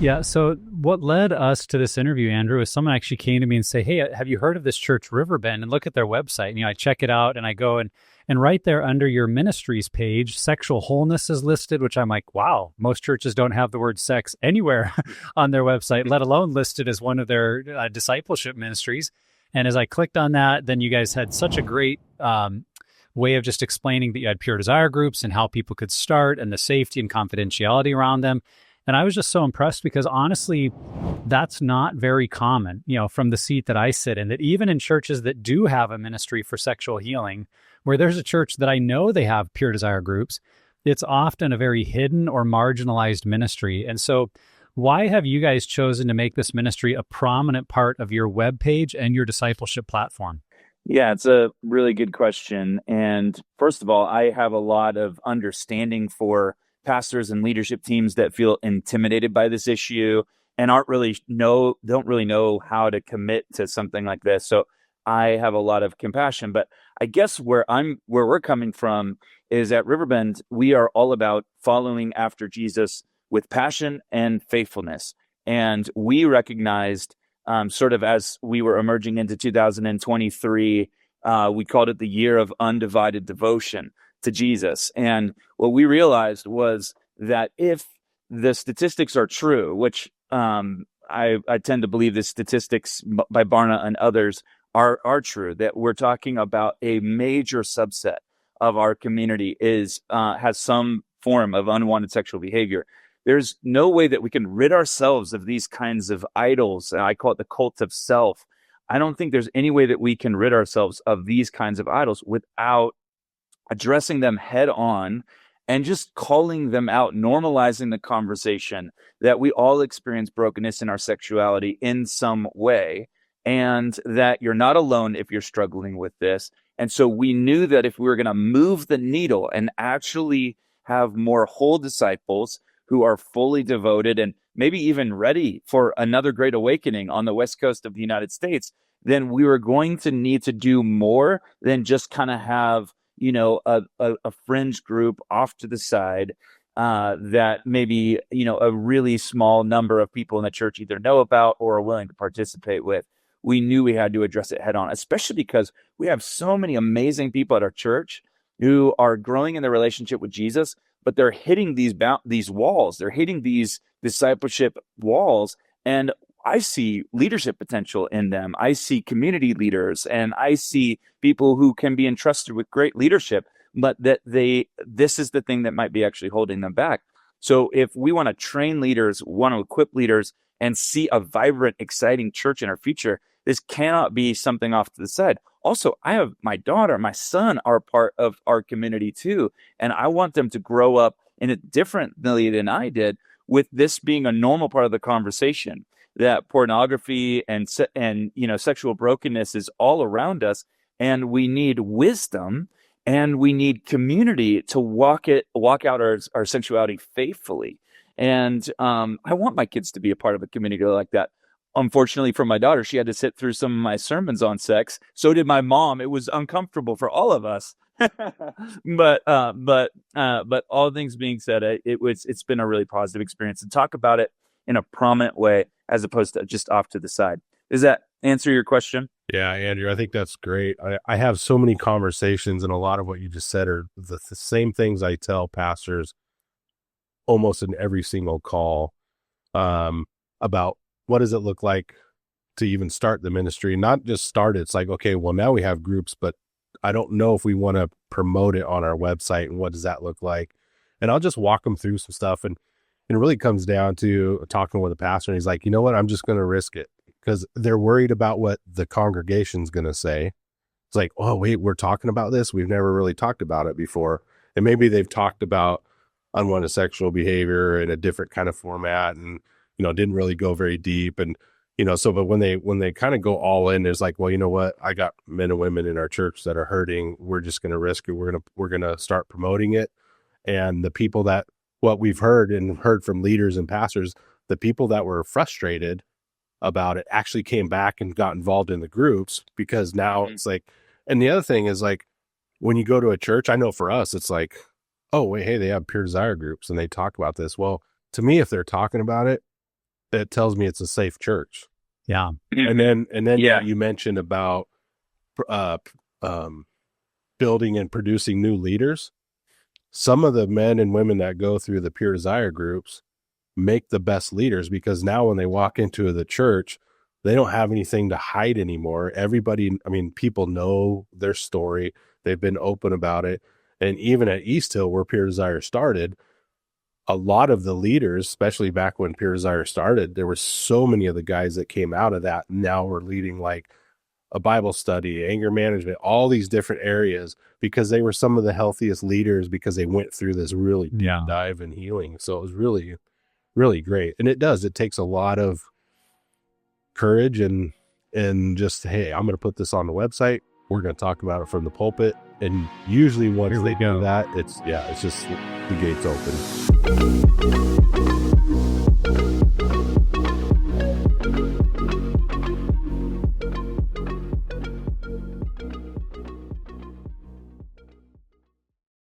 Yeah. So what led us to this interview, Andrew, is someone actually came to me and say, "Hey, have you heard of this church, Riverbend?" And look at their website. And, I check it out and I go and right there under your ministries page, sexual wholeness is listed, which I'm like, wow, most churches don't have the word sex anywhere on their website, let alone listed as one of their discipleship ministries. And as I clicked on that, then you guys had such a great way of just explaining that you had pure desire groups and how people could start and the safety and confidentiality around them. And I was just so impressed because honestly, that's not very common, from the seat that I sit in, that even in churches that do have a ministry for sexual healing, where there's a church that I know they have pure desire groups, it's often a very hidden or marginalized ministry. And so why have you guys chosen to make this ministry a prominent part of your webpage and your discipleship platform? Yeah, it's a really good question. And first of all, I have a lot of understanding for pastors and leadership teams that feel intimidated by this issue and don't really know how to commit to something like this. So I have a lot of compassion. But I guess where we're coming from is at Riverbend, we are all about following after Jesus with passion and faithfulness. And we recognized sort of as we were emerging into 2023, we called it the year of undivided devotion to Jesus. And what we realized was that if the statistics are true, which I tend to believe the statistics by Barna and others are true, that we're talking about a major subset of our community has some form of unwanted sexual behavior. There's no way that we can rid ourselves of these kinds of idols. I call it the cult of self. I don't think there's any way that we can rid ourselves of these kinds of idols without addressing them head on and just calling them out, normalizing the conversation that we all experience brokenness in our sexuality in some way, and that you're not alone if you're struggling with this. And so we knew that if we were going to move the needle and actually have more whole disciples who are fully devoted and maybe even ready for another great awakening on the West Coast of the United States, then we were going to need to do more than just kind of have, a fringe group off to the side that maybe, a really small number of people in the church either know about or are willing to participate with. We knew we had to address it head on, especially because we have so many amazing people at our church who are growing in their relationship with Jesus, but they're hitting these walls. They're hitting these discipleship walls. And I see leadership potential in them. I see community leaders and I see people who can be entrusted with great leadership, but this is the thing that might be actually holding them back. So if we want to train leaders, want to equip leaders and see a vibrant, exciting church in our future, this cannot be something off to the side. Also, I have my daughter, my son are part of our community too. And I want them to grow up in it differently than I did, with this being a normal part of the conversation, that pornography and sexual brokenness is all around us, and we need wisdom and we need community to walk out our sexuality faithfully. And I want my kids to be a part of a community like that. Unfortunately for my daughter, she had to sit through some of my sermons on sex. So did my mom. It was uncomfortable for all of us. But all things being said, it's been a really positive experience, and talk about it in a prominent way as opposed to just off to the side. Does that answer your question? Yeah, Andrew, I think that's great. I have so many conversations, and a lot of what you just said are the same things I tell pastors almost in every single call, about what does it look like to even start the ministry. Not just start it. It's like, okay, well, now we have groups, but I don't know if we want to promote it on our website, and what does that look like? And I'll just walk them through some stuff. And it really comes down to talking with a pastor, and he's like, you know what, I'm just going to risk it, because they're worried about what the congregation's going to say. It's like, oh, wait, we're talking about this. We've never really talked about it before. And maybe they've talked about unwanted sexual behavior in a different kind of format, and, didn't really go very deep. And, but when they kind of go all in, it's like, well, you know what, I got men and women in our church that are hurting. We're just going to risk it. We're going to start promoting it. And the people that, what we've heard from leaders and pastors, the people that were frustrated about it actually came back and got involved in the groups, because now it's like, and the other thing is, like, when you go to a church, I know for us, it's like, oh, wait, hey, they have pure desire groups and they talk about this. Well, to me, if they're talking about it, it tells me it's a safe church. Yeah. And then Yeah. you mentioned about building and producing new leaders. Some of the men and women that go through the Pure Desire groups make the best leaders, because now when they walk into the church, they don't have anything to hide anymore. Everybody, I mean, people know their story. They've been open about it. And even at East Hill, where Pure Desire started, a lot of the leaders, especially back when Pure Desire started, there were so many of the guys that came out of that now were leading like a Bible study, anger management, all these different areas, because they were some of the healthiest leaders, because they went through this really deep dive in healing. So it was really, really great. And it takes a lot of courage and just, hey, I'm going to put this on the website. We're going to talk about it from the pulpit. And usually once they do that, it's just the gates open.